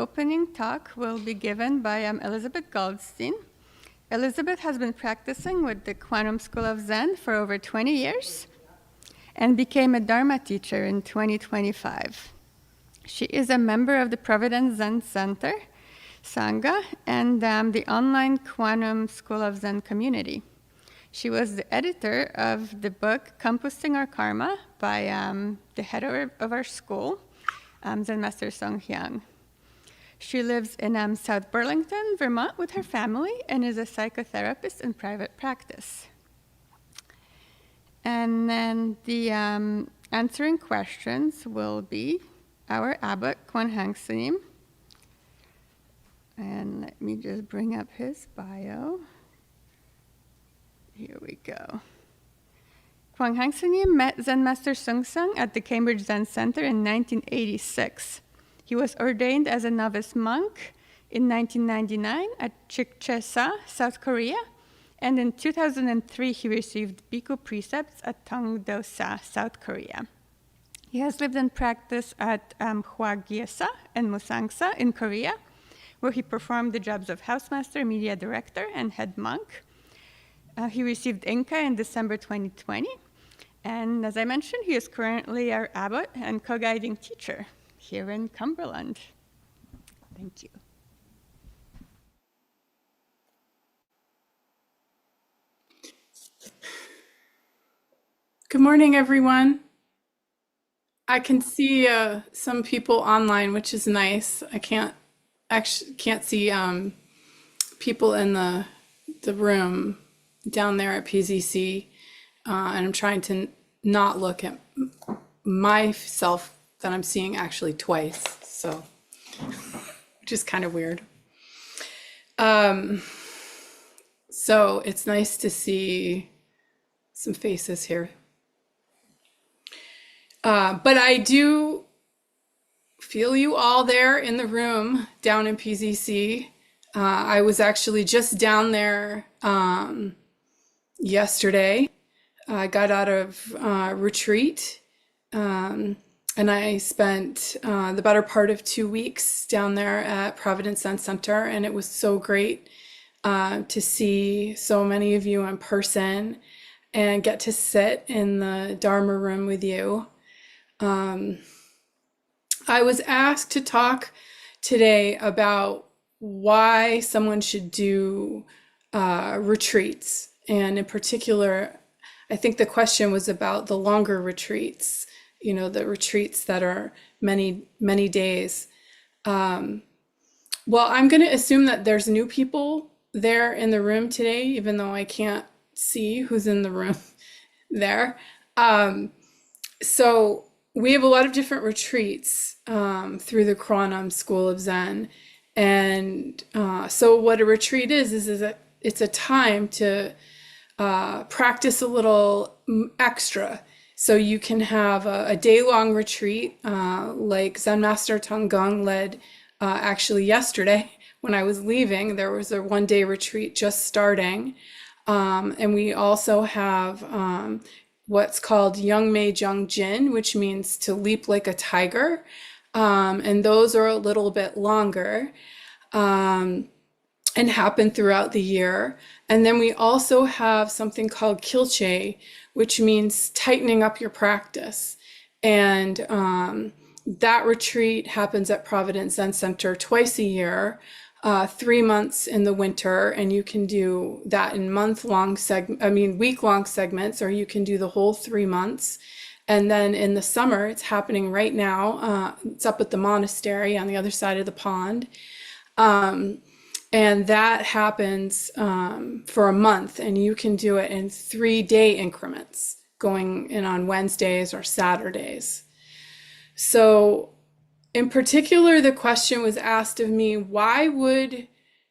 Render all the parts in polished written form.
opening talk will be given by Elizabeth Goldstein. Elizabeth has been practicing with the Quantum School of Zen for over 20 years and became a Dharma teacher in 2025. She is a member of the Providence Zen Center, Sangha, and the online Quantum School of Zen community. She was the editor of the book Composting Our Karma by the head of our school, Zen Master Seung Sahn. She lives in South Burlington, Vermont with her family and is a psychotherapist in private practice. And then the answering questions will be our Abbot, Kwan Haeng Sunim. And let me just bring up his bio. Here we go. Kwan Haeng Sunim met Zen Master Seung Sahn at the Cambridge Zen Center in 1986. He was ordained as a novice monk in 1999 at Chik Chi Sa, South Korea, and in 2003 he received Bhikku precepts at Tong Do Sa, South Korea. He has lived and practiced at Hwa-gyesa and Musangsa in Korea, where he performed the jobs of housemaster, media director, and head monk. He received inka in December 2020, and as I mentioned, he is currently our abbot and co-guiding teacher here in Cumberland. Thank you. Good morning, everyone. I can see some people online, which is nice. I can't see people in the room down there at PZC, and I'm trying to not look at myself that I'm seeing actually twice, so which is kind of weird. So it's nice to see some faces here. But I do feel you all there in the room down in PZC. I was actually just down there yesterday. I got out of retreat and I spent the better part of 2 weeks down there at Providence Zen Center, and it was so great to see so many of you in person and get to sit in the Dharma room with you. I was asked to talk today about why someone should do retreats. And in particular, I think the question was about the longer retreats, you know, the retreats that are many, many days. Well, I'm going to assume that there's new people there in the room today, even though I can't see who's in the room there. So we have a lot of different retreats through the Quantum School of Zen. And so what a retreat is it's a time to practice a little extra. So you can have a day-long retreat like Zen Master Seung Sahn led actually yesterday when I was leaving. There was a one-day retreat just starting. And we also have what's called Young Mei Jung Jin, which means to leap like a tiger. And those are a little bit longer and happen throughout the year. And then we also have something called Kilche, which means tightening up your practice. And that retreat happens at Providence Zen Center twice a year, 3 months in the winter, and you can do that in week-long segments, or you can do the whole 3 months. And then in the summer, it's happening right now. It's up at the monastery on the other side of the pond. And that happens for a month, and you can do it in 3-day increments, going in on Wednesdays or Saturdays. So in particular, the question was asked of me, why would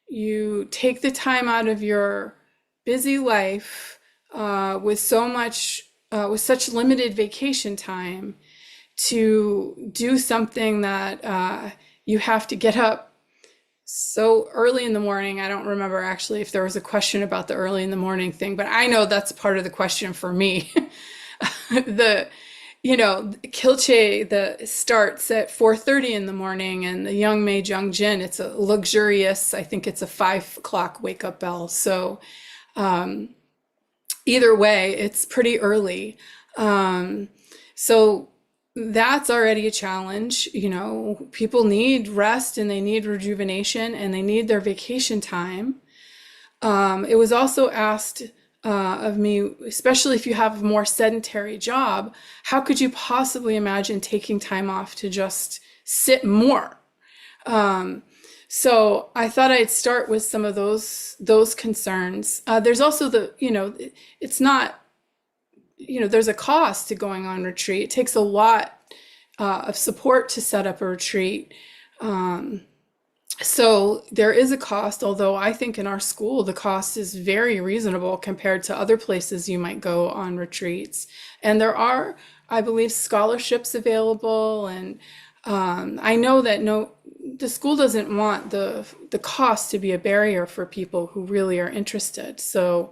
you take the time out of your busy life with such limited vacation time to do something that you have to get up so early in the morning? I don't remember actually if there was a question about the early in the morning thing, but I know that's part of the question for me. Kilche starts at 4:30 in the morning, and the Young Mei Jung Jin, it's a luxurious, I think it's a 5 o'clock wake up bell. So either way, it's pretty early. So that's already a challenge. People need rest and they need rejuvenation and they need their vacation time. It was also asked of me, especially if you have a more sedentary job, how could you possibly imagine taking time off to just sit more? So I thought I'd start with some of those concerns. There's also it's not, there's a cost to going on retreat. It takes a lot of support to set up a retreat. So there is a cost, although I think in our school, the cost is very reasonable compared to other places you might go on retreats. And there are, I believe, scholarships available. And I know that the school doesn't want the cost to be a barrier for people who really are interested. So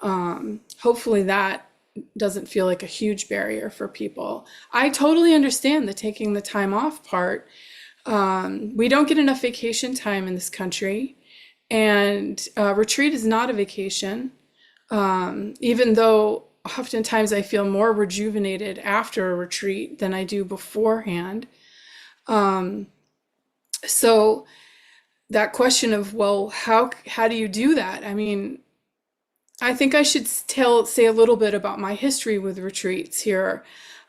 hopefully that doesn't feel like a huge barrier for people. I totally understand the taking the time off part. We don't get enough vacation time in this country, and retreat is not a vacation, even though oftentimes I feel more rejuvenated after a retreat than I do beforehand. So that question of, well, how do you do that? I mean, I think I should say a little bit about my history with retreats here.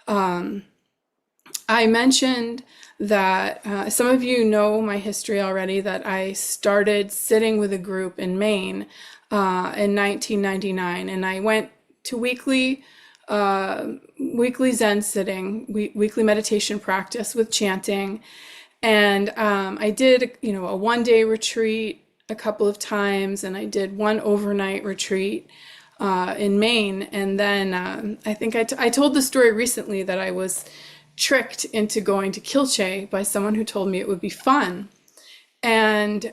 I mentioned that some of you know my history already, that I started sitting with a group in Maine in 1999, and I went to weekly Zen sitting, weekly meditation practice with chanting, and I did a one-day retreat a couple of times, and I did one overnight retreat in Maine, and then I think I told the story recently that I was tricked into going to Kilche by someone who told me it would be fun. And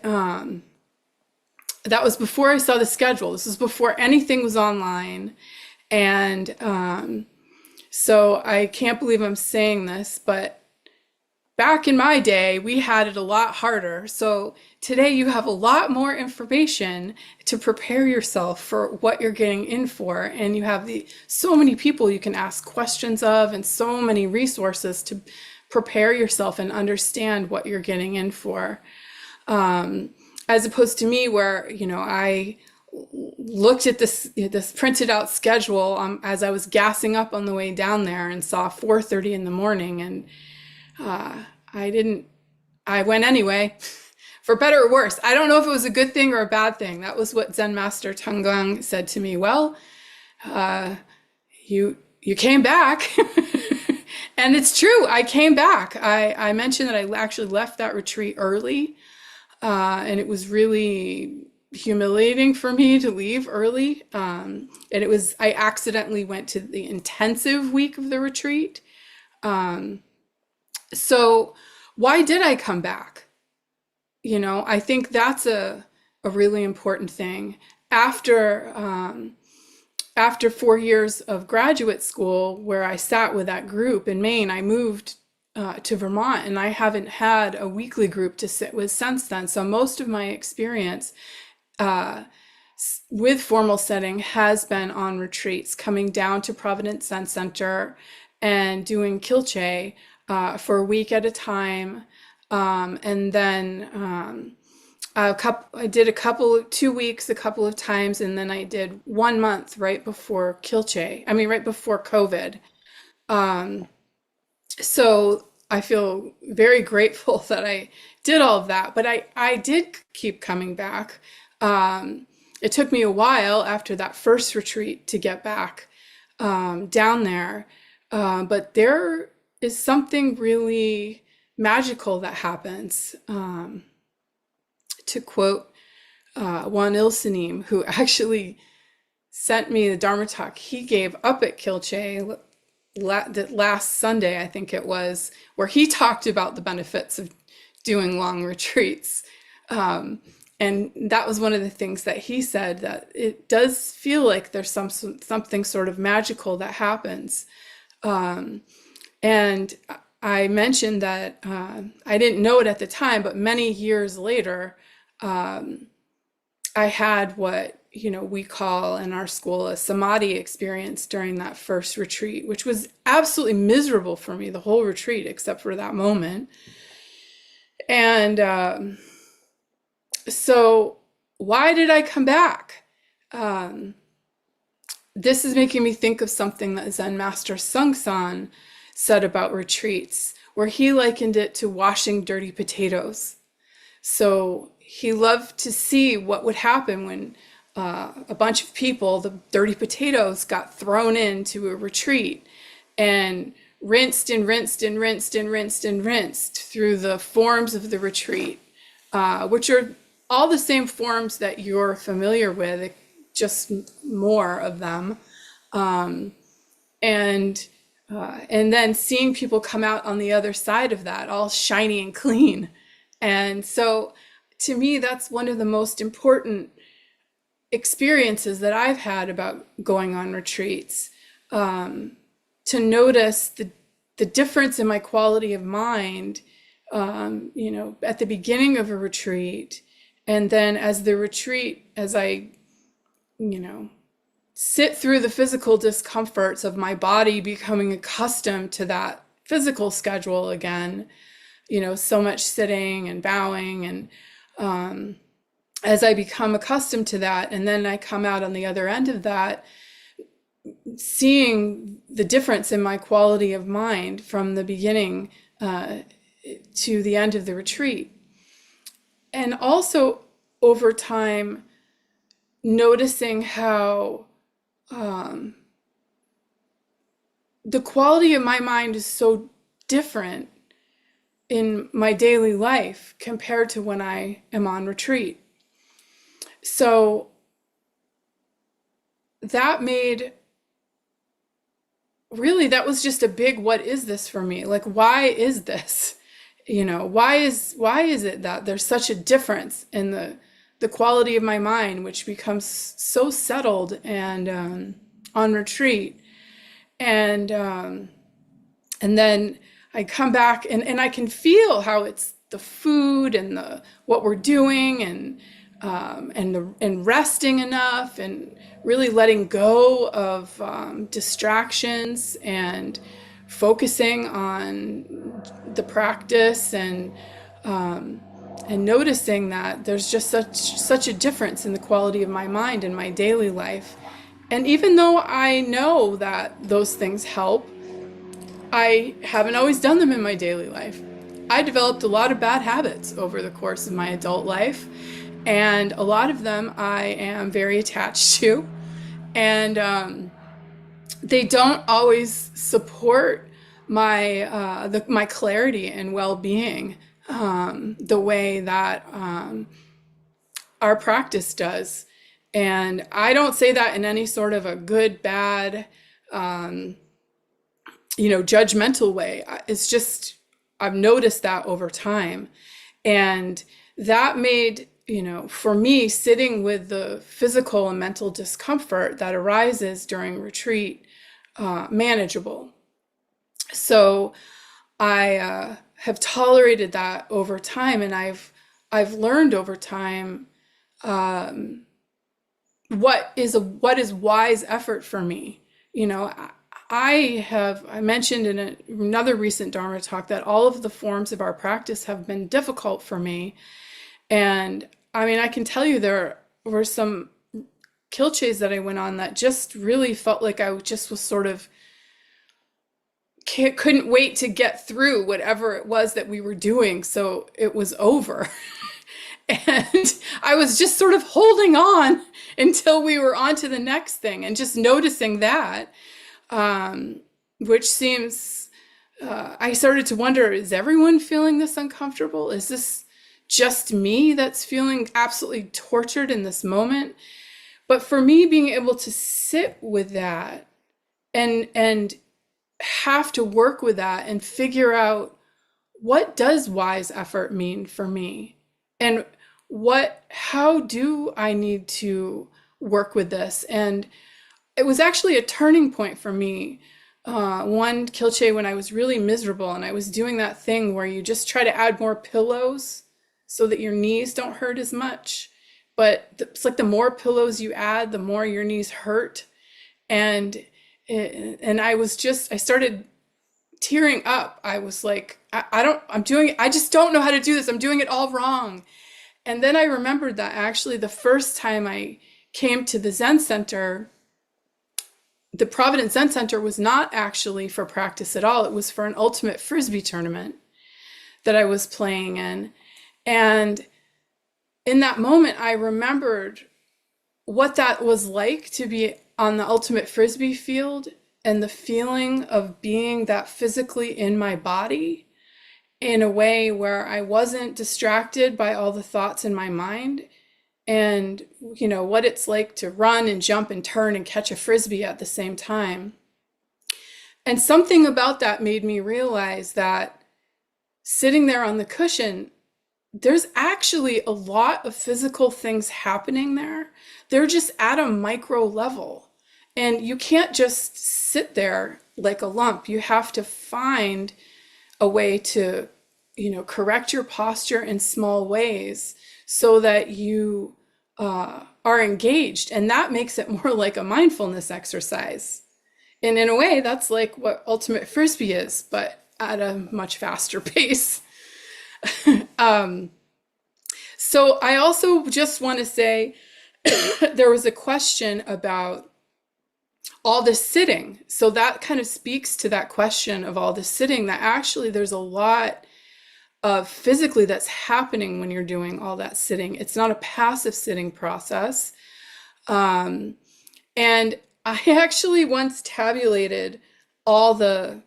that was before I saw the schedule. This was before anything was online. And so I can't believe I'm saying this, but back in my day, we had it a lot harder. So today you have a lot more information to prepare yourself for what you're getting in for. And you have so many people you can ask questions of, and so many resources to prepare yourself and understand what you're getting in for. As opposed to me, where, I looked at this printed out schedule as I was gassing up on the way down there and saw 4:30 in the morning, and I went anyway, for better or worse. I don't know if it was a good thing or a bad thing. That was what Zen Master Seung Sahn said to me. Well, you came back. And it's true, I came back. I mentioned that I actually left that retreat early, and it was really humiliating for me to leave early. And I accidentally went to the intensive week of the retreat. So why did I come back? I think that's a really important thing. After 4 years of graduate school, where I sat with that group in Maine, I moved to Vermont, and I haven't had a weekly group to sit with since then. So most of my experience with formal setting has been on retreats, coming down to Providence Zen Center and doing Kilche for a week at a time, and then I did 2 weeks a couple of times, and then I did 1 month right before Kilche. I mean, right before COVID. So I feel very grateful that I did all of that, but I did keep coming back. It took me a while after that first retreat to get back down there, but there is something really magical that happens. To quote Kwan Haeng Sunim, who actually sent me the Dharma talk he gave up at Kilche last Sunday, I think it was, where he talked about the benefits of doing long retreats. And that was one of the things that he said, that it does feel like there's something sort of magical that happens And I mentioned that I didn't know it at the time, but many years later, I had what we call in our school a samadhi experience during that first retreat, which was absolutely miserable for me the whole retreat except for that moment. And so why did I come back? This is making me think of something that Zen Master Seung Sahn said about retreats, where he likened it to washing dirty potatoes. So he loved to see what would happen when a bunch of people, the dirty potatoes, got thrown into a retreat and rinsed and rinsed and rinsed and rinsed and rinsed through the forms of the retreat, which are all the same forms that you're familiar with, just more of them. And then seeing people come out on the other side of that, all shiny and clean. And so to me, that's one of the most important experiences that I've had about going on retreats, to notice the difference in my quality of mind, at the beginning of a retreat. And then as I, sit through the physical discomforts of my body becoming accustomed to that physical schedule again, so much sitting and bowing, and as I become accustomed to that, and then I come out on the other end of that, seeing the difference in my quality of mind from the beginning to the end of the retreat. And also over time, noticing how the quality of my mind is so different in my daily life compared to when I am on retreat. So that was just a big, what is this for me? Like, why is this? Why is it that there's such a difference in the quality of my mind, which becomes so settled and on retreat, and then I come back and I can feel how it's the food and what we're doing and resting enough and really letting go of distractions and focusing on the practice and noticing that there's just such a difference in the quality of my mind in my daily life. And even though I know that those things help, I haven't always done them in my daily life. I developed a lot of bad habits over the course of my adult life, and a lot of them I am very attached to, and they don't always support my clarity and well-being the way that our practice does. And I don't say that in any sort of a good, bad, judgmental way. It's just, I've noticed that over time. And that made, for me, sitting with the physical and mental discomfort that arises during retreat manageable. So I have tolerated that over time, and I've learned over time what is wise effort for me. I mentioned in another recent Dharma talk that all of the forms of our practice have been difficult for me. And I mean, I can tell you there were some kilches that I went on that just really felt like I just was sort of couldn't wait to get through whatever it was that we were doing, so it was over. And I was just sort of holding on until we were on to the next thing, and just noticing that, which seems, I started to wonder, is everyone feeling this uncomfortable? Is this just me that's feeling absolutely tortured in this moment? But for me, being able to sit with that and have to work with that and figure out, what does wise effort mean for me? And how do I need to work with this? And it was actually a turning point for me one kilche when I was really miserable, and I was doing that thing where you just try to add more pillows so that your knees don't hurt as much. But it's like the more pillows you add, the more your knees hurt. And I started tearing up. I was like, I just don't know how to do this. I'm doing it all wrong. And then I remembered that actually the first time I came to the Zen Center, the Providence Zen Center was not actually for practice at all. It was for an ultimate frisbee tournament that I was playing in. And in that moment, I remembered what that was like to be on the ultimate frisbee field, and the feeling of being that physically in my body in a way where I wasn't distracted by all the thoughts in my mind, and what it's like to run and jump and turn and catch a frisbee at the same time. And something about that made me realize that sitting there on the cushion, there's actually a lot of physical things happening there. They're just at a micro level. And you can't just sit there like a lump. You have to find a way to, correct your posture in small ways so that you are engaged. And that makes it more like a mindfulness exercise. And in a way, that's like what ultimate frisbee is, but at a much faster pace. So I also just want to say there was a question about all this sitting. So that kind of speaks to that question of all this sitting, that actually there's a lot of physically that's happening when you're doing all that sitting. It's not a passive sitting process. And I actually once tabulated all the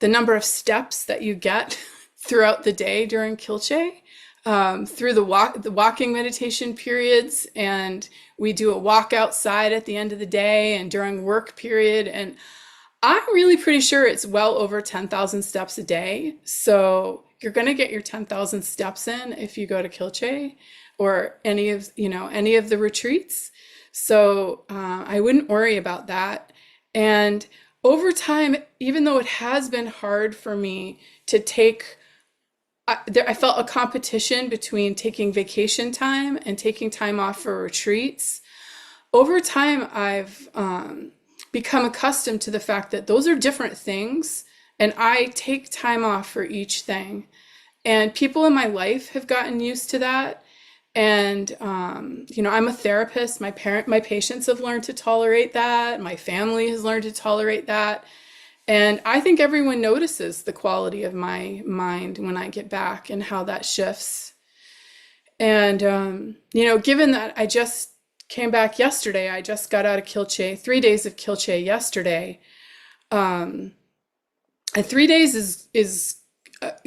number of steps that you get throughout the day during kilche, through the walking meditation periods, and we do a walk outside at the end of the day and during work period, and I'm really pretty sure it's well over 10,000 steps a day. So you're going to get your 10,000 steps in if you go to kilche or any of the retreats. So I wouldn't worry about that. And over time, even though it has been hard for me to I felt a competition between taking vacation time and taking time off for retreats. Over time, I've become accustomed to the fact that those are different things, and I take time off for each thing. And people in my life have gotten used to that. And I'm a therapist. My patients have learned to tolerate that. My family has learned to tolerate that. And I think everyone notices the quality of my mind when I get back and how that shifts. And, given that I just came back yesterday, I just got out of kilche, 3 days of kilche yesterday. And 3 days is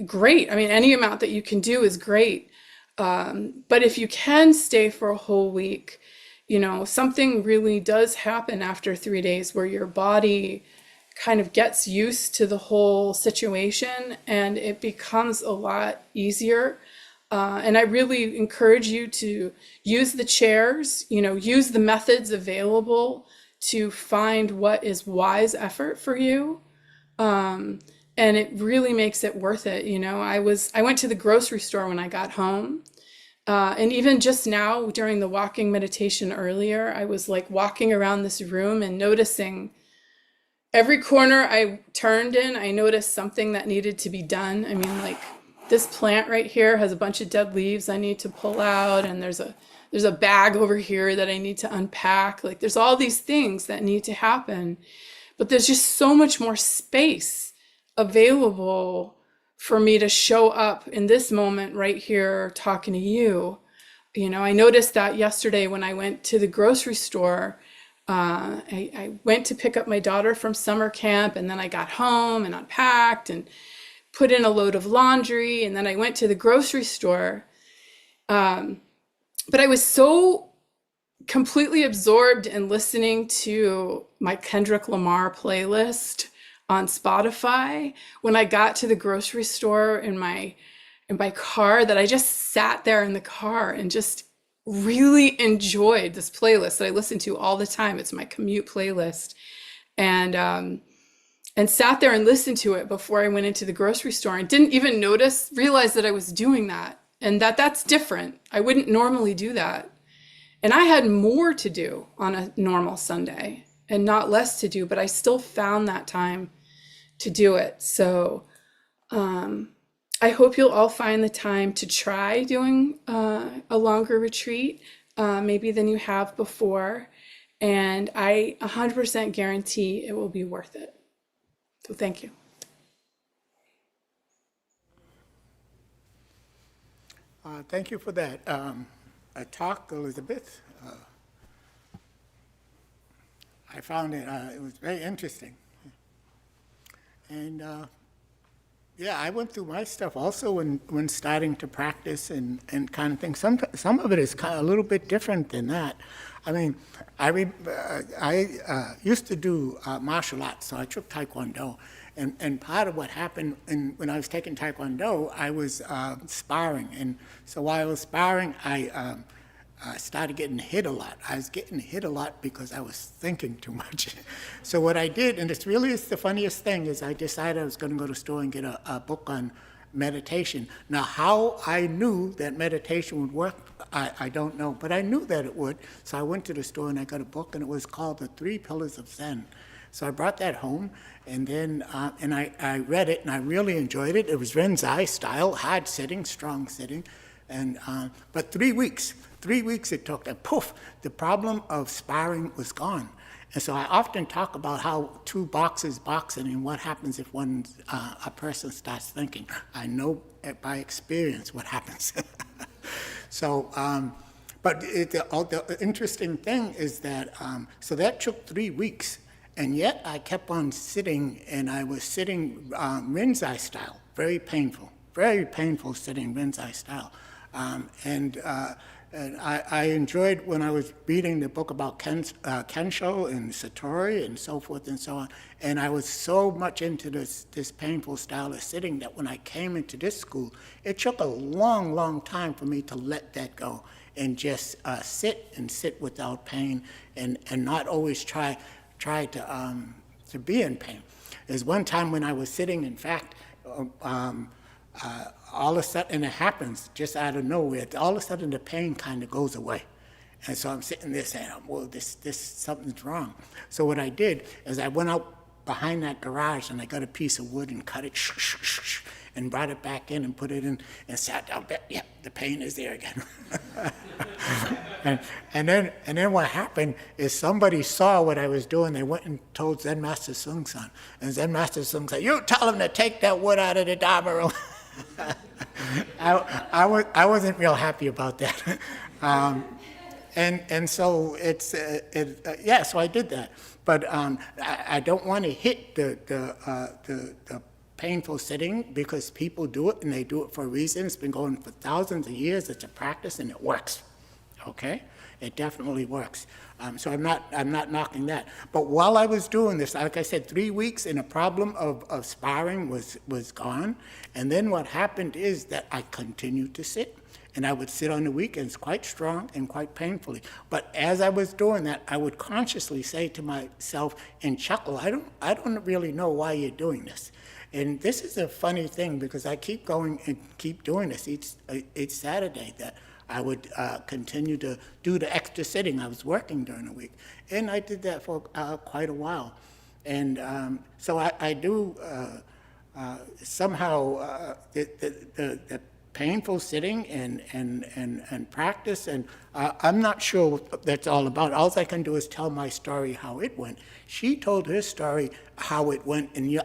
great. I mean, any amount that you can do is great. But if you can stay for a whole week, something really does happen after 3 days where your body kind of gets used to the whole situation, and it becomes a lot easier. And I really encourage you to use the chairs, use the methods available to find what is wise effort for you. And it really makes it worth it. I went to the grocery store when I got home. And even just now during the walking meditation earlier, I was like walking around this room and noticing every corner I turned in, I noticed something that needed to be done. I mean, like this plant right here has a bunch of dead leaves I need to pull out, and there's a bag over here that I need to unpack. Like there's all these things that need to happen, but there's just so much more space available for me to show up in this moment right here talking to you. I noticed that yesterday when I went to the grocery store. I went to pick up my daughter from summer camp, and then I got home and unpacked and put in a load of laundry, and then I went to the grocery store. But I was so completely absorbed in listening to my Kendrick Lamar playlist on Spotify when I got to the grocery store in my car that I just sat there in the car and just really enjoyed this playlist that I listen to all the time. It's my commute playlist. and sat there and listened to it before I went into the grocery store, and didn't even realize that I was doing that, and that's different. I wouldn't normally do that. And I had more to do on a normal Sunday and not less to do, but I still found that time to do it. So I hope you'll all find the time to try doing a longer retreat, maybe than you have before. And I 100% guarantee it will be worth it. So thank you. Thank you for that talk, Elizabeth. I found it was very interesting. And yeah, I went through my stuff also when starting to practice and kind of thing. Some of it is kind of a little bit different than that. I mean, I used to do martial arts, so I took Taekwondo. And part of what happened when I was taking Taekwondo, I was sparring. And so while I was sparring, I started getting hit a lot. I was getting hit a lot because I was thinking too much. So what I did, and it's really the funniest thing, is I decided I was going to go to the store and get a book on meditation. Now, how I knew that meditation would work, I don't know, but I knew that it would. So I went to the store and I got a book, and it was called The 3 Pillars of Zen. So I brought that home, and then I read it, and I really enjoyed it. It was Rinzai style, hard sitting, strong sitting, and but 3 weeks it took, and poof, the problem of sparring was gone. And so I often talk about how 2 boxers boxing and what happens if a person starts thinking. I know by experience what happens. So, but the interesting thing is that, so that took 3 weeks, and yet I kept on sitting, and I was sitting Rinzai style, very painful sitting Rinzai style. And I enjoyed when I was reading the book about Kensho and Satori and so forth and so on. And I was so much into this painful style of sitting that when I came into this school, it took a long, long time for me to let that go and just sit without pain and not always try to be in pain. There's one time when I was sitting, in fact, all of a sudden, and it happens just out of nowhere, all of a sudden the pain kind of goes away. And so I'm sitting there saying, well, something's wrong. So what I did is I went out behind that garage and I got a piece of wood and cut it, and brought it back in and put it in and sat down. Yeah, the pain is there again. and then what happened is somebody saw what I was doing. They went and told Zen Master Seung Sahn. And Zen Master Seung said, "You tell him to take that wood out of the Dharma room." I wasn't real happy about that. And so so I did that. But I don't want to hit the painful sitting, because people do it and they do it for a reason. It's been going for thousands of years. It's a practice and it works. Okay, it definitely works. So I'm not knocking that. But while I was doing this, like I said, 3 weeks, and a problem of sparring was gone. And then what happened is that I continued to sit. And I would sit on the weekends quite strong and quite painfully. But as I was doing that, I would consciously say to myself and chuckle, I don't really know why you're doing this. And this is a funny thing, because I keep going and keep doing this each Saturday, that I would continue to do the extra sitting. I was working during the week. And I did that for quite a while. And so I do somehow the painful sitting and practice, and I'm not sure what that's all about. All I can do is tell my story how it went. She told her story how it went, and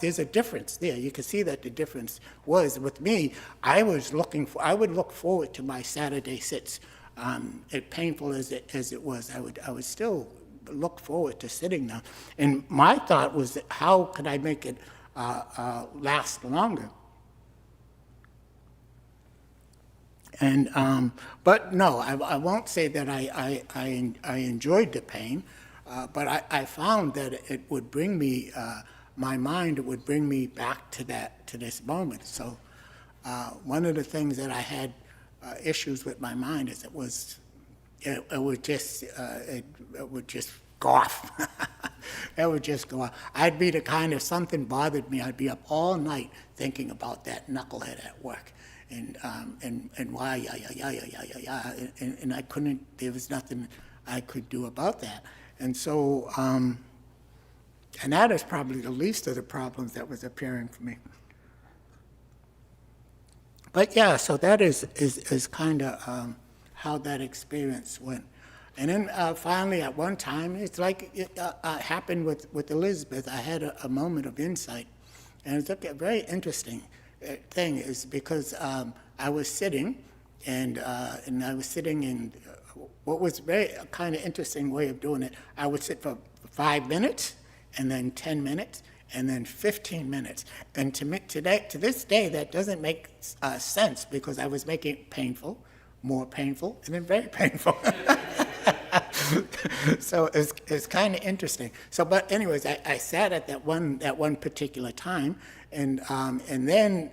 there's a difference there. You can see that the difference was with me. I would look forward to my Saturday sits. As painful as it was, I would still look forward to sitting now. And my thought was, how could I make it last longer? And but no, I won't say that I enjoyed the pain, but I found that it would bring me my mind. It would bring me back to this moment. So one of the things that I had issues with my mind is it would just go off. That would just go on. I'd be the kind, if something bothered me, I'd be up all night thinking about that knucklehead at work. And why, and I couldn't, there was nothing I could do about that. And so, and that is probably the least of the problems that was appearing for me. But yeah, so that is kind of how that experience went. And then finally, at one time, it's like it happened with Elizabeth. I had a moment of insight. And it's a very interesting thing, is because I was sitting, and I was sitting in what was very kind of interesting way of doing it. I would sit for 5 minutes, and then 10 minutes, and then 15 minutes. And to this day, that doesn't make sense, because I was making it painful, more painful, and then very painful. So it's kind of interesting. So, but anyways, I sat at that one particular time, and then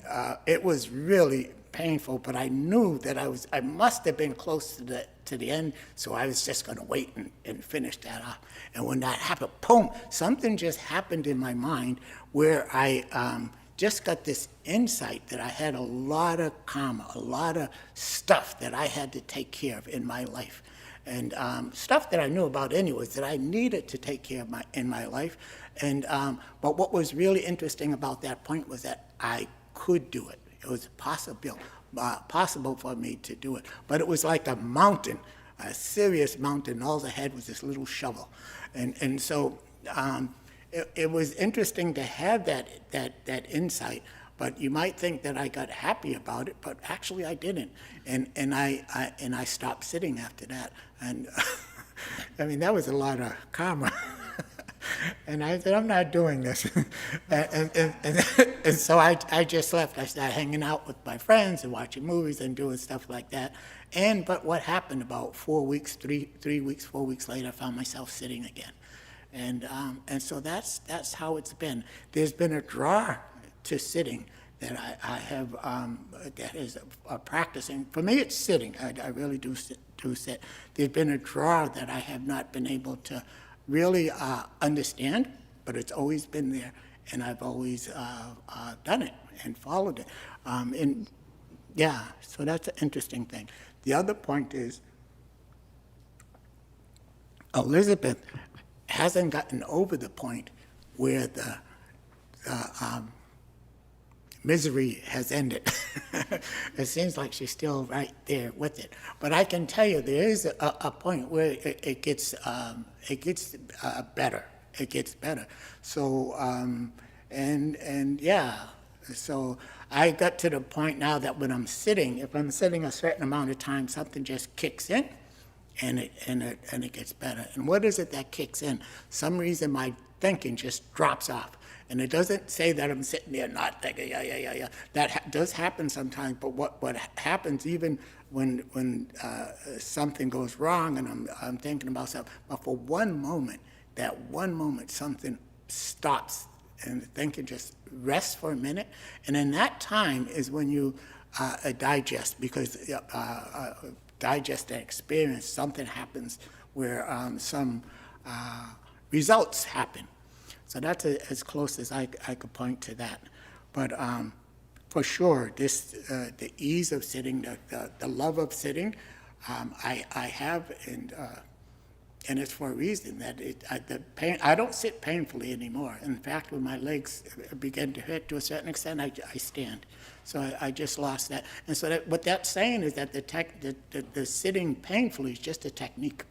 it was really painful. But I knew that I must have been close to the end, so I was just going to wait and finish that off. And when that happened, boom! Something just happened in my mind where I just got this insight that I had a lot of karma, a lot of stuff that I had to take care of in my life. And stuff that I knew about anyways, that I needed to take care of in my life. And but what was really interesting about that point was that I could do it. It was possible for me to do it. But it was like a mountain, a serious mountain. All I had was this little shovel. And so it was interesting to have that insight. But you might think that I got happy about it, but actually I didn't. And I stopped sitting after that. And I mean, that was a lot of karma. And I said, I'm not doing this. and so I just left. I started hanging out with my friends and watching movies and doing stuff like that. But what happened about 4 weeks, 4 weeks later, I found myself sitting again. And so that's how it's been. There's been a draw to sitting that I have, that is practicing. For me, it's sitting. I really do sit. There's been a draw that I have not been able to really understand, but it's always been there, and I've always done it and followed it. And yeah, so that's an interesting thing. The other point is Elizabeth hasn't gotten over the point where the misery has ended. It seems like she's still right there with it. But I can tell you there is a point where it gets better. It gets better. So, and yeah, so I got to the point now that when I'm sitting, if I'm sitting a certain amount of time, something just kicks in, and it gets better. And what is it that kicks in? Some reason my thinking just drops off. And it doesn't say that I'm sitting there not thinking, yeah. That does happen sometimes, but what happens even when something goes wrong and I'm thinking about something, but for one moment, something stops and the thinking just rests for a minute. And in that time is when you digest, because digest the experience, something happens where some results happen. So that's as close as I could point to that. But for sure, the ease of sitting, the love of sitting, I have, and it's for a reason that the pain. I don't sit painfully anymore. In fact, when my legs begin to hurt to a certain extent, I stand. So I just lost that. And so what that's saying is that the sitting painfully is just a technique.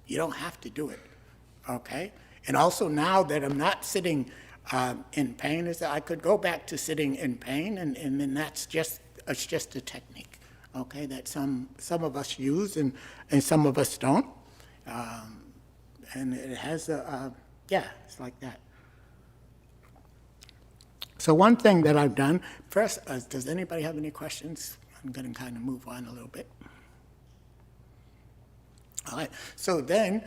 You don't have to do it, okay? And also now that I'm not sitting in pain, is that I could go back to sitting in pain, and then it's just a technique, okay, that some of us use and some of us don't. And it has it's like that. So one thing that I've done, first, does anybody have any questions? I'm going to kind of move on a little bit. All right. So then,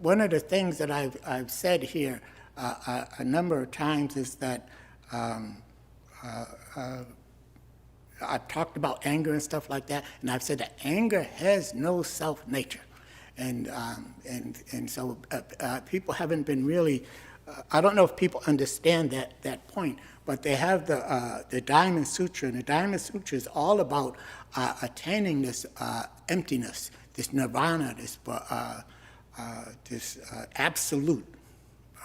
one of the things that I've said here a number of times is that I've talked about anger and stuff like that, and I've said that anger has no self-nature. And so people haven't been really, I don't know if people understand that point, but they have the Diamond Sutra, and the Diamond Sutra is all about attaining this emptiness, this nirvana, this absolute.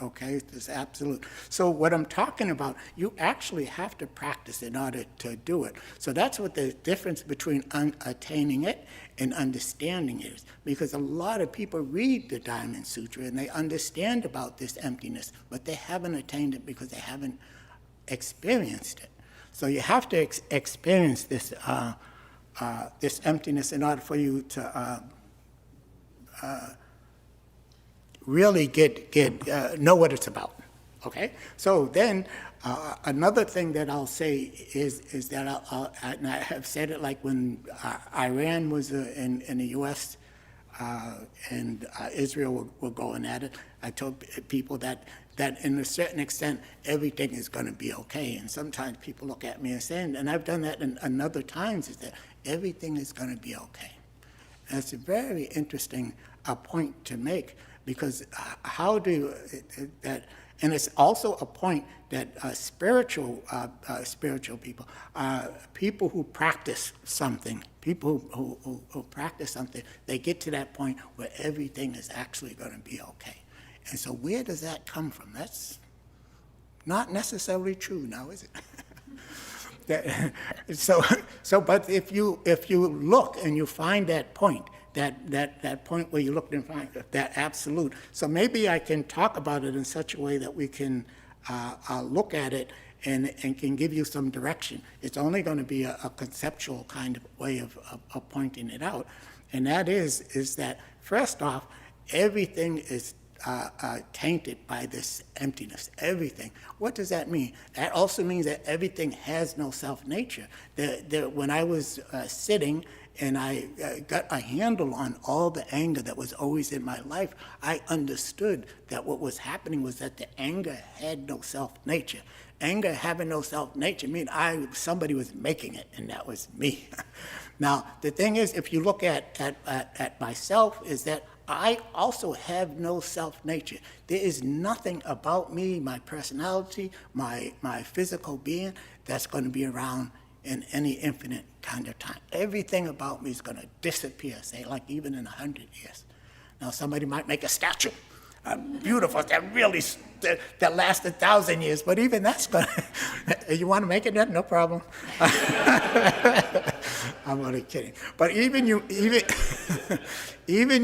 Okay, this absolute. So what I'm talking about, you actually have to practice in order to do it. So that's what the difference between attaining it and understanding is. Because a lot of people read the Diamond Sutra and they understand about this emptiness, but they haven't attained it because they haven't experienced it. So you have to experience this this emptiness in order for you to really know what it's about. Okay, so then another thing that I'll say is that and I have said it like when Iran was in the U.S. And Israel were going at it. I told people that in a certain extent everything is going to be okay. And sometimes people look at me and say, and I've done that in other times, is that everything is going to be okay. And it's a very interesting point to make. Because how do that, and it's also a point that spiritual people, people who practice something, people who practice something, they get to that point where everything is actually going to be okay. And so where does that come from? That's not necessarily true now, is it? But if you look and you find that point, that point where you look and find that absolute. So maybe I can talk about it in such a way that we can look at it and can give you some direction. It's only going to be a conceptual kind of way of pointing it out. And that is that, first off, everything is tainted by this emptiness, everything. What does that mean? That also means that everything has no self-nature. When I was sitting and I got a handle on all the anger that was always in my life, I understood that what was happening was that the anger had no self-nature. Anger having no self-nature means somebody was making it, and that was me. Now, the thing is, if you look at myself, is that I also have no self-nature. There is nothing about me, my personality, my physical being, that's going to be around in any infinite kind of time. Everything about me is going to disappear, say, like even in 100 years. Now, somebody might make a statue, beautiful, that lasts 1,000 years, but even that's going to, you want to make it that? No problem. I'm only kidding. But even you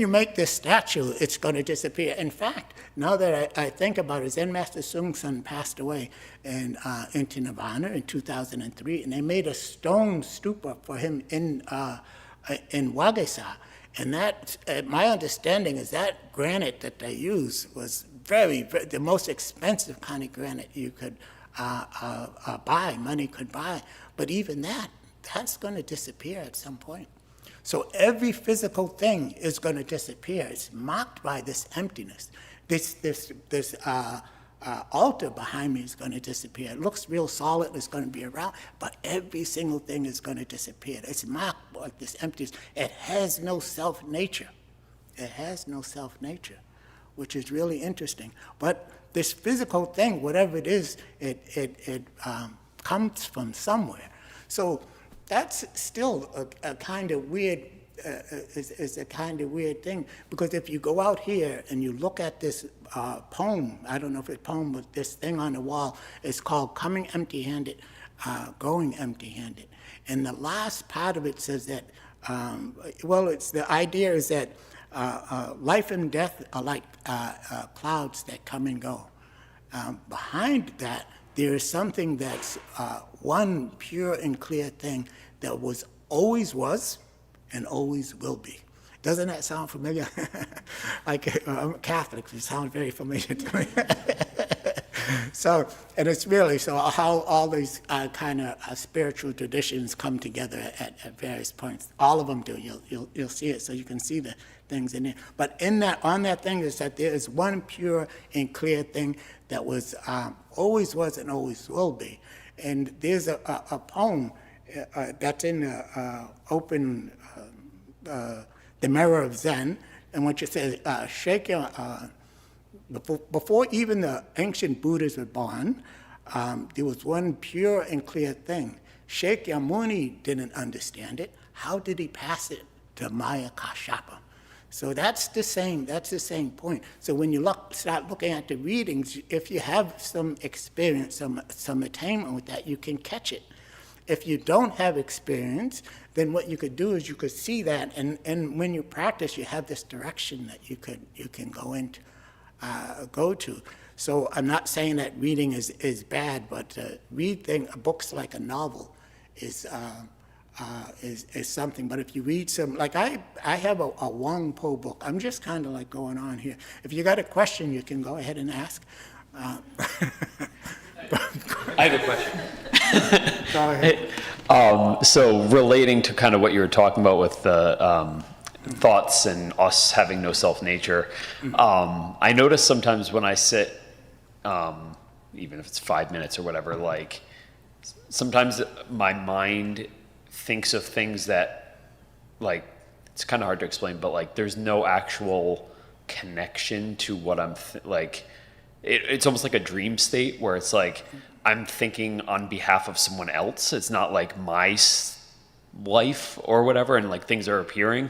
make this statue, it's going to disappear. In fact, now that I think about it, Zen Master Seung Sahn passed away into Nirvana in 2003, and they made a stone stupa for him in Wagesa. And that, my understanding is that granite that they used was the most expensive kind of granite you could buy, money could buy. But even that's going to disappear at some point. So every physical thing is going to disappear. It's marked by this emptiness. This altar behind me is going to disappear. It looks real solid, it's going to be around, but every single thing is going to disappear. It's marked by this emptiness. It has no self-nature. It has no self-nature, which is really interesting. But this physical thing, whatever it is, it comes from somewhere. So that's still a kind of weird, is a kind of weird thing, because if you go out here and you look at this poem, I don't know if it's a poem, but this thing on the wall is called Coming Empty-Handed, Going Empty-Handed. And the last part of it says that, the idea is that life and death are like clouds that come and go. Behind that, there is something that's one pure and clear thing that always was and always will be. Doesn't that sound familiar? Like, I'm Catholic, it sounds very familiar to me. So, and it's really, so how all these kind of spiritual traditions come together at various points. All of them do, you'll see it, so you can see the things in there. But on that thing is that there is one pure and clear thing that always was and always will be. And there's a poem that's in the The Mirror of Zen, And what you say, shake your, before even the ancient Buddhas were born, there was one pure and clear thing. Shakyamuni didn't understand it. How did he pass it to Maya Kashyapa? So that's the same point. So when you start looking at the readings, if you have some experience, some attainment with that, you can catch it. If you don't have experience, then what you could do is you could see that, and when you practice, you have this direction that you can go to. So I'm not saying that reading is bad, but read books like a novel is something. But if you read some, like I have a Wang Po book. I'm just kind of like going on here. If you got a question, you can go ahead and ask. I have a question. Go ahead. So relating to kind of what you were talking about with the thoughts and us having no self-nature, I notice sometimes when I sit, even if it's 5 minutes or whatever, like sometimes my mind thinks of things that, like, it's kind of hard to explain, but like there's no actual connection to what I'm like. It's almost like a dream state where it's like I'm thinking on behalf of someone else. It's not like my life or whatever, and like things are appearing.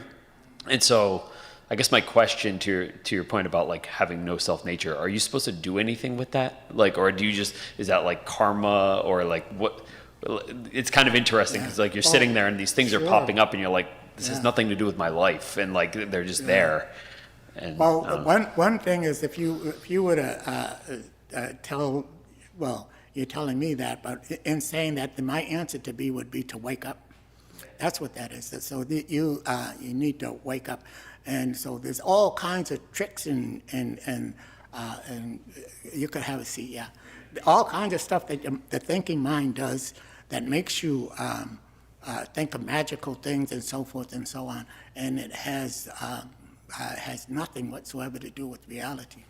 And so I guess my question to your point about like having no self-nature, are you supposed to do anything with that? Like, or do you just, is that like karma, or like what? It's kind of interesting because like you're sitting there and these things are popping up and you're like, this has nothing to do with my life, and like they're just there. And, well, one thing is if you were to tell, well, you're telling me that, but in saying that, then my answer to be would be to wake up. That's what that is. So you need to wake up, and so there's all kinds of tricks and you could have a seat, yeah. All kinds of stuff that the thinking mind does that makes you think of magical things and so forth and so on, and it has nothing whatsoever to do with reality.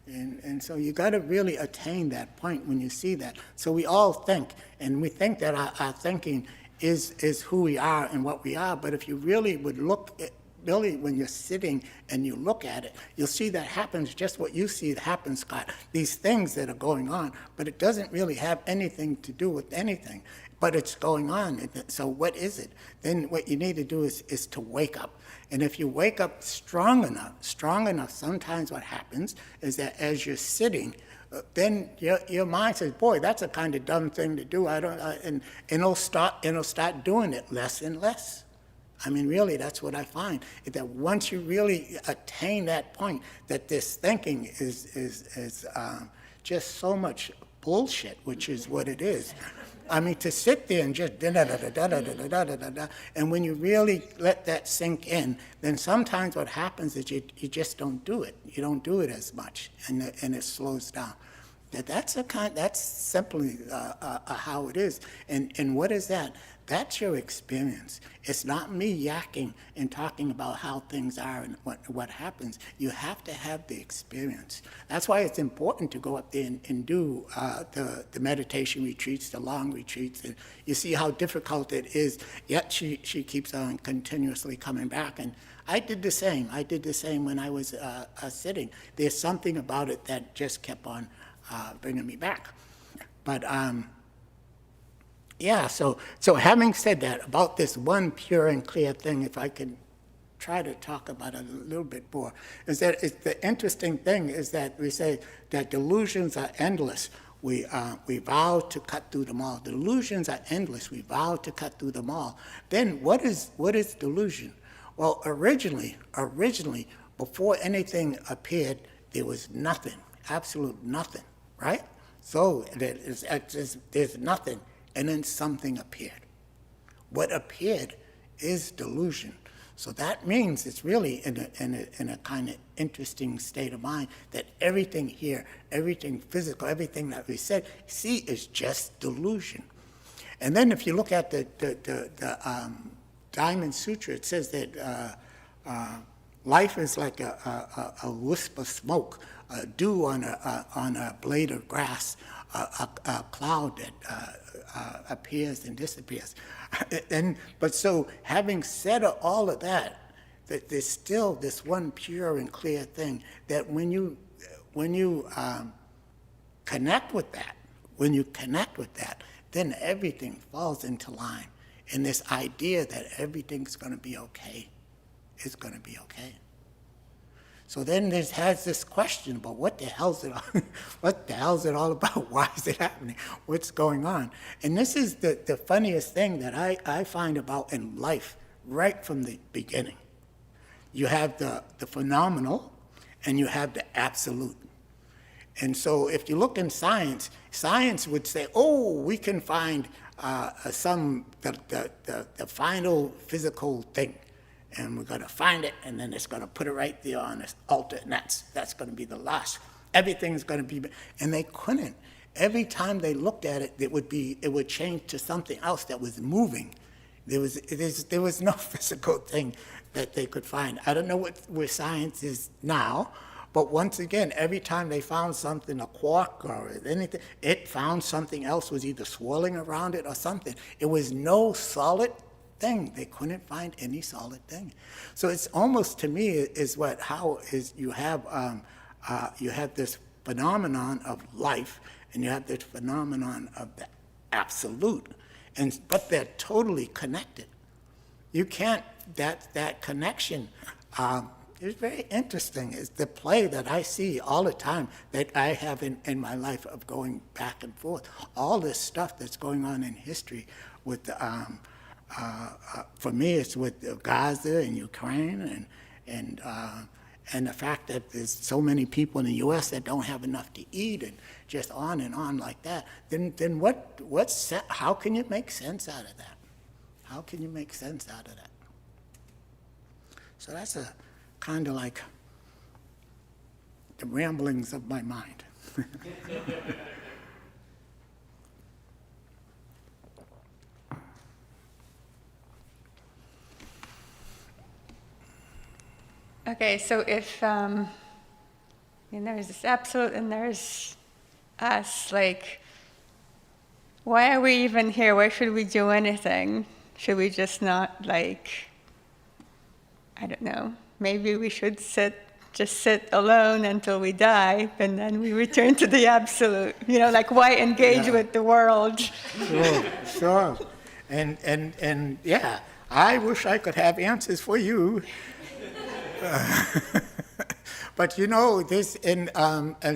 And so you got to really attain that point when you see that. So we all think, and we think that our thinking is who we are and what we are, but if you really would look at, really when you're sitting and you look at it, you'll see that happens just what you see it happen, Scott. These things that are going on, but it doesn't really have anything to do with anything, but it's going on. So what is it? Then what you need to do is to wake up. And if you wake up strong enough, sometimes what happens is that as you're sitting, then your mind says, boy, that's a kind of dumb thing to do. And it'll start doing it less and less. I mean, really, that's what I find, is that once you really attain that point, that this thinking is just so much bullshit, which is what it is. I mean, to sit there and just da-da-da-da-da-da-da-da-da-da, and when you really let that sink in, then sometimes what happens is you just don't do it. You don't do it as much, and it slows down. That's simply how it is. And what is that? That's your experience. It's not me yakking and talking about how things are and what happens. You have to have the experience. That's why it's important to go up there and do the meditation retreats, the long retreats. And you see how difficult it is, yet she keeps on continuously coming back. And I did the same. When I was sitting. There's something about it that just kept on bringing me back. But yeah, so having said that, about this one pure and clear thing, if I can try to talk about it a little bit more, is that the interesting thing is that we say that delusions are endless. We vow to cut through them all. Delusions are endless. We vow to cut through them all. Then what is delusion? Well, originally, before anything appeared, there was nothing, absolute nothing, right? So there's nothing. And then something appeared. What appeared is delusion. So that means it's really in a kind of interesting state of mind that everything here, everything physical, everything that we said, see, is just delusion. And then if you look at the Diamond Sutra, it says that life is like a wisp of smoke, dew on a blade of grass, a cloud that appears and disappears. But so having said all of that, that there's still this one pure and clear thing that when you connect with that, then everything falls into line. And this idea that everything's going to be okay is going to be okay. So then has this question about what the hell's it all about? Why is it happening? What's going on? And this is the funniest thing that I find about in life right from the beginning. You have the phenomenal and you have the absolute. And so if you look in science, science would say, oh, we can find the final physical thing. And we're going to find it, and then it's going to put it right there on this altar, and that's going to be the last. Everything's going to be, and they couldn't. Every time they looked at it, it would change to something else that was moving. There was no physical thing that they could find. I don't know where science is now, but once again, every time they found something, a quark or anything, it found something else was either swirling around it or something. It was no solid thing. They couldn't find any solid thing. So it's almost, to me, you have this phenomenon of life, and you have this phenomenon of the absolute, but they're totally connected. You can't, that connection is very interesting. It's the play that I see all the time, that I have in my life of going back and forth. All this stuff that's going on in history with for me, it's with Gaza and Ukraine, and the fact that there's so many people in the U.S. that don't have enough to eat, and just on and on like that. Then how can you make sense out of that? How can you make sense out of that? So that's a kind of like the ramblings of my mind. Okay, so if there's this absolute and there's us, like, why are we even here? Why should we do anything? Should we just not, like, I don't know, maybe we should just sit alone until we die, and then we return to the absolute. Like, why engage with the world? Sure. And yeah, I wish I could have answers for you. But this, and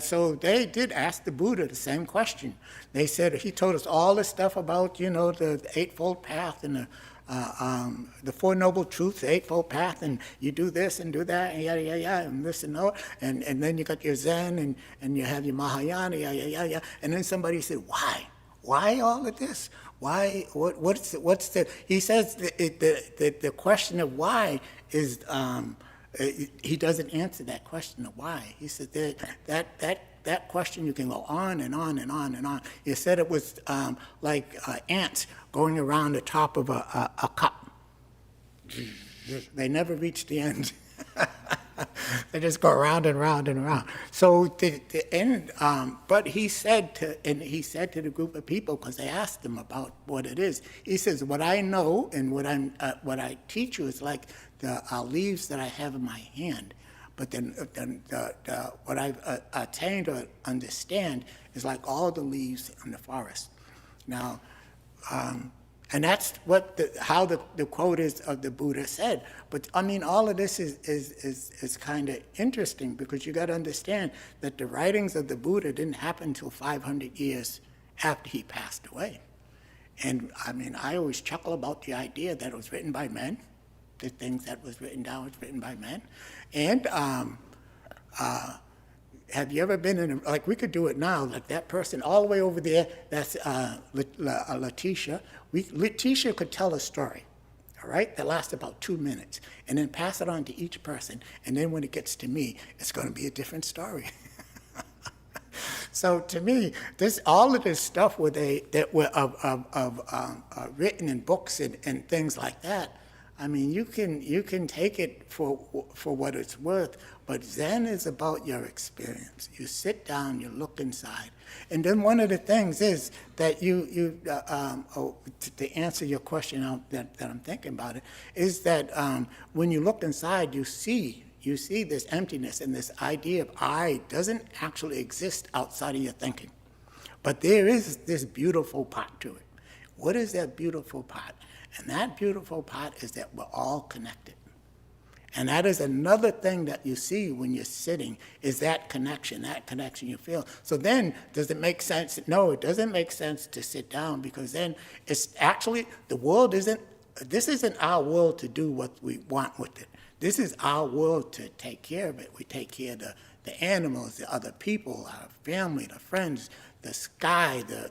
so they did ask the Buddha the same question. They said, he told us all this stuff about, the Eightfold Path and the Four Noble Truths, the Eightfold Path, and you do this and do that, and yada, yada, yada, and this and that, and then you got your Zen, and you have your Mahayana, yada, yada, yada, and then somebody said, why? Why all of this? Why? What's the? He says the question of why is. He doesn't answer that question of why. He said that question you can go on and on and on and on. He said it was like ants going around the top of a cup. They never reach the end. They just go around and around and around. So the end. But he said to the group of people, because they asked him about what it is. He says, "What I know and what I teach you is like the leaves that I have in my hand. But then what I've attained or understand is like all the leaves in the forest." Now. And that's how the quote is of the Buddha said. But I mean, all of this is kind of interesting, because you got to understand that the writings of the Buddha didn't happen until 500 years after he passed away. And I mean, I always chuckle about the idea that it was written by men. The things that was written down was written by men. And have you ever been in like, we could do it now, like that person all the way over there, that's Letitia. Letitia could tell a story, all right, that lasts about 2 minutes, and then pass it on to each person, and then when it gets to me, it's going to be a different story. So to me, all of this stuff written in books and things like that, I mean, you can take it for what it's worth, but Zen is about your experience. You sit down, you look inside, and then one of the things is that to answer your question that I'm thinking about it, is that when you look inside, you see this emptiness, and this idea of I doesn't actually exist outside of your thinking, but there is this beautiful part to it. What is that beautiful part? And that beautiful part is that we're all connected. And that is another thing that you see when you're sitting, is that connection you feel. So then, does it make sense? No, it doesn't make sense to sit down, because then it's actually, this isn't our world to do what we want with it. This is our world to take care of it. We take care of the animals, the other people, our family, the friends, the sky, the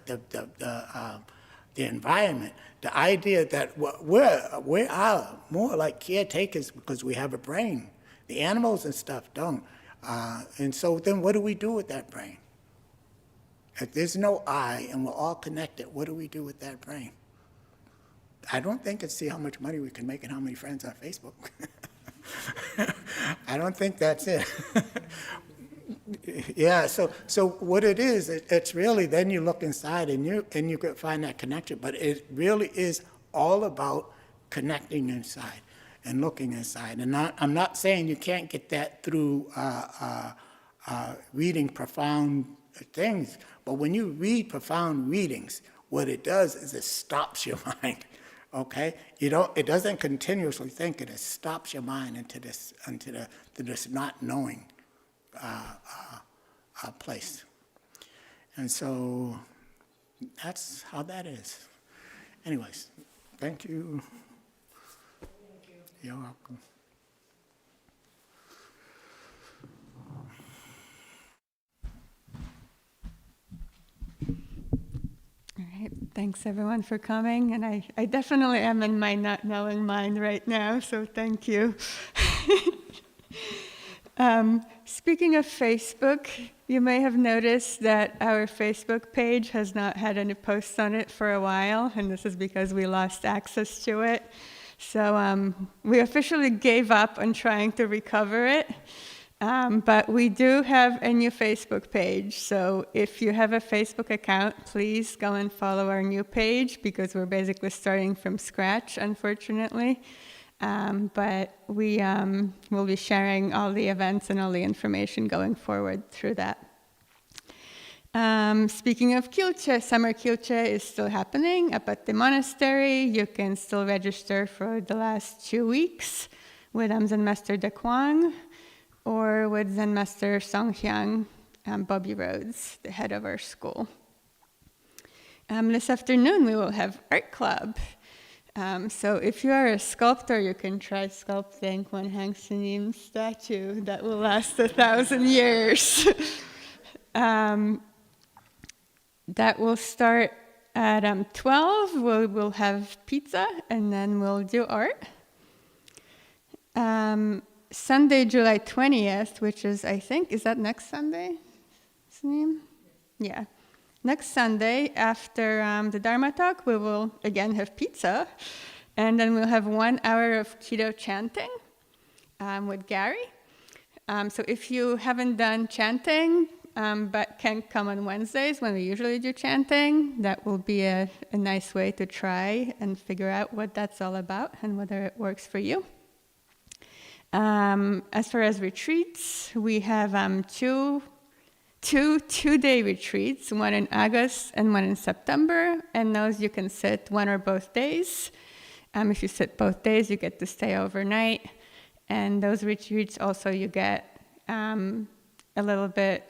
environment. The idea that we are more like caretakers because we have a brain. The animals and stuff don't. And so then what do we do with that brain? If there's no I and we're all connected, what do we do with that brain? I don't think it's see how much money we can make and how many friends on Facebook. I don't think that's it. Yeah, so what it is, it's really, then you look inside and you can find that connection, but it really is all about connecting inside and looking inside. And I'm not saying you can't get that through reading profound things, but when you read profound readings, what it does is it stops your mind. Okay, it doesn't continuously think, it stops your mind into this not knowing place. And so that's how that is. Anyways, thank you. You're welcome. All right, thanks everyone for coming, and I definitely am in my not knowing mind right now, so thank you. Speaking of Facebook, you may have noticed that our Facebook page has not had any posts on it for a while, and this is because we lost access to it. So we officially gave up on trying to recover it, but we do have a new Facebook page. So if you have a Facebook account, please go and follow our new page, because we're basically starting from scratch, unfortunately. But we will be sharing all the events and all the information going forward through that. Speaking of Kilche, summer Kilche is still happening up at the monastery. You can still register for the last 2 weeks with Zen Master De Kwang or with Zen Master Seung Sahn, Bobby Rhodes, the head of our school. This afternoon we will have art club. So if you are a sculptor, you can try sculpting Kwan Haeng Sunim statue that will last 1,000 years. That will start at 12. We'll have pizza, and then we'll do art. Sunday, July 20th, which is, I think, is that next Sunday? Sunim? Yeah. Next Sunday, after the Dharma talk, we will again have pizza, and then we'll have 1 hour of keto chanting with Gary. So if you haven't done chanting, but can come on Wednesdays when we usually do chanting, that will be a nice way to try and figure out what that's all about and whether it works for you. As far as retreats, we have two 2-day retreats, one in August and one in September, and those you can sit one or both days. If you sit both days, you get to stay overnight, and those retreats also you get a little bit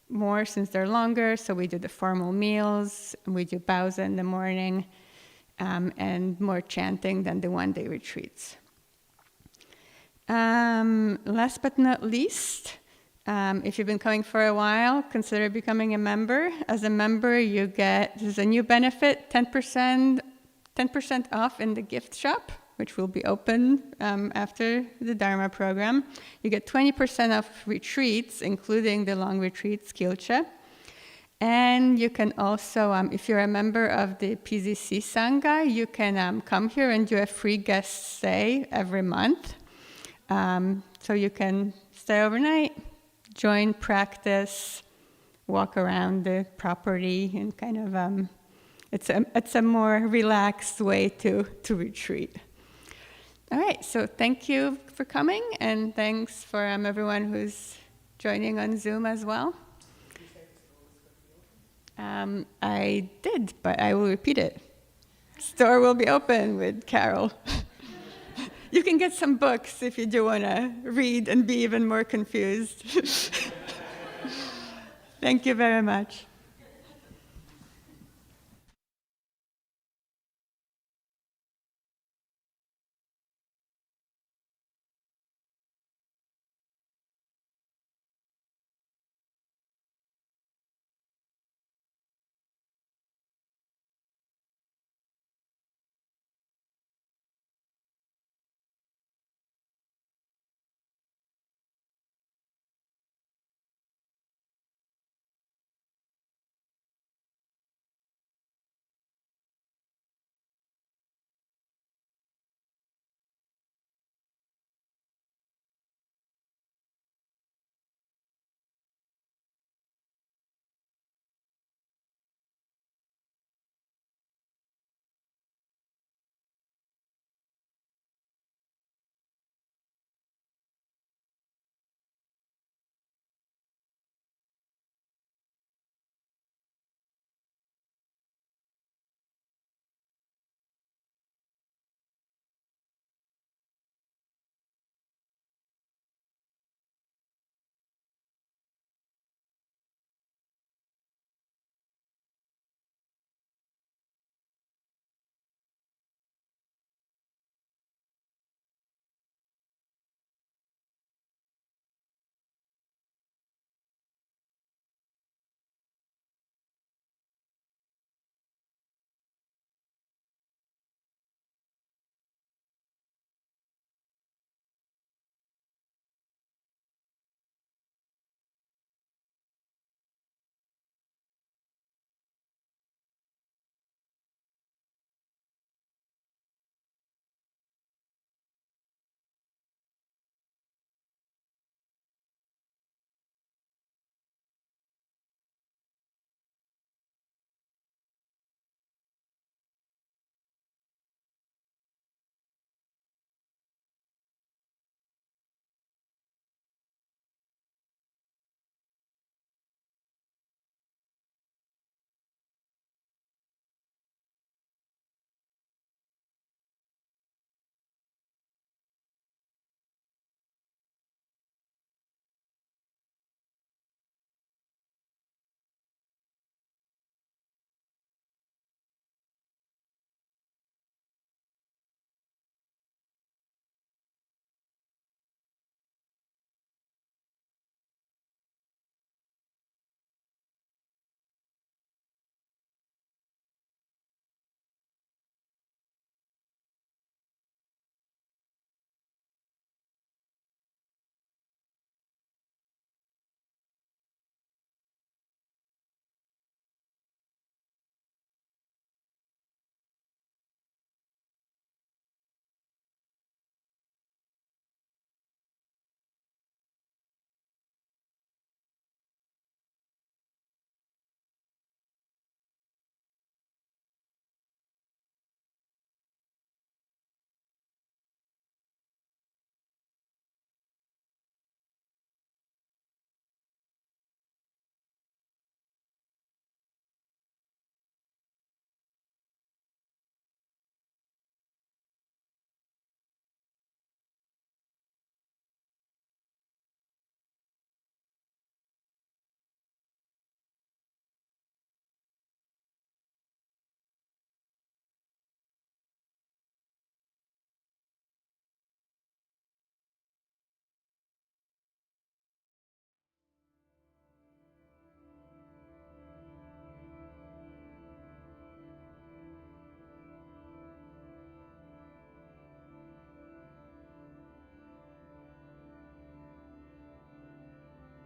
more since they're longer, so we do the formal meals, and we do pausa in the morning, and more chanting than the one-day retreats. Last but not least, if you've been coming for a while, consider becoming a member. As a member, you get, this is a new benefit, 10% off in the gift shop, which will be open after the Dharma program. You get 20% off retreats, including the long retreats, Kilche. And you can also, if you're a member of the PZC Sangha, you can come here and do a free guest stay every month. So you can stay overnight, join practice, walk around the property, and kind of, it's a more relaxed way to retreat. All right, so thank you for coming, and thanks for everyone who's joining on Zoom as well. I did, but I will repeat it. Store will be open with Carol. You can get some books if you do want to read and be even more confused. Thank you very much.